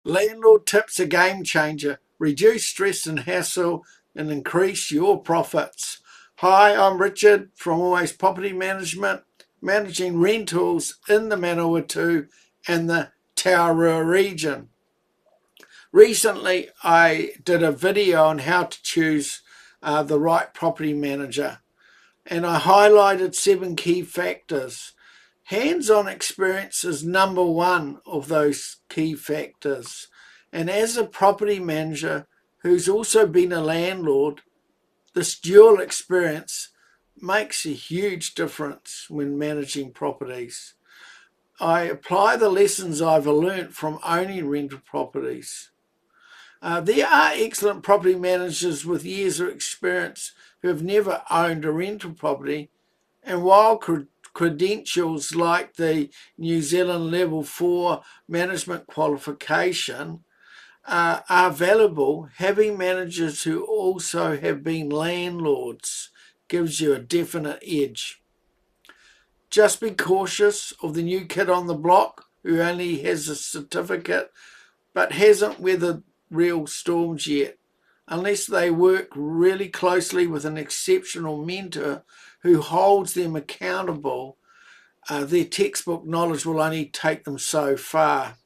Landlord tips a game changer. Reduce stress and hassle and increase your profits. Hi, I'm Richard from Always Property Management, managing rentals in the Manawatu and the Taurua region. Recently, I did a video on how to choose the right property manager, and I highlighted 7 key factors. Hands-on experience is number one of those key factors. And as a property manager who's also been a landlord, this dual experience makes a huge difference when managing properties. I apply the lessons I've learnt from owning rental properties. There are excellent property managers with years of experience who have never owned a rental property, and while credentials like the New Zealand Level 4 management qualification are valuable, having managers who also have been landlords gives you a definite edge. Just be cautious of the new kid on the block who only has a certificate but hasn't weathered real storms yet. Unless they work really closely with an exceptional mentor who holds them accountable, their textbook knowledge will only take them so far.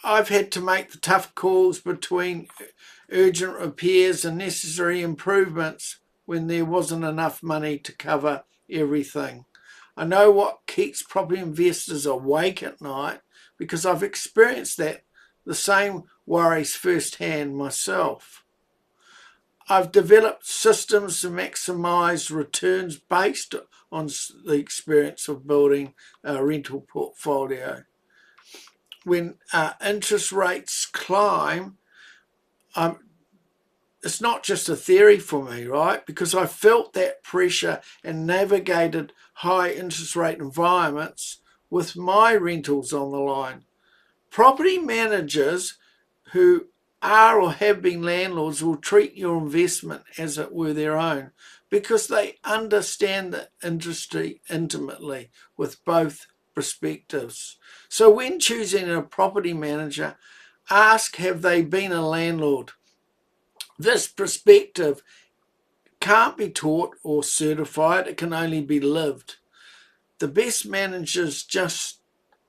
I've had to make the tough calls between urgent repairs and necessary improvements when there wasn't enough money to cover everything. I know what keeps property investors awake at night because I've experienced the same worries firsthand myself. I've developed systems to maximise returns based on the experience of building a rental portfolio. When interest rates climb, it's not just a theory for me, right? Because I felt that pressure and navigated high interest rate environments with my rentals on the line. Property managers who are or have been landlords will treat your investment as it were their own because they understand the industry intimately with both perspectives. So when choosing a property manager, ask, have they been a landlord? This perspective can't be taught or certified, it can only be lived. The best managers just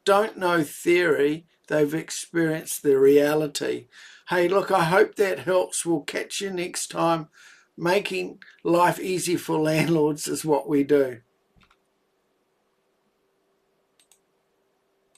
don't know theory, they've experienced the reality. Hey, look, I hope that helps. We'll catch you next time. Making life easy for landlords is what we do.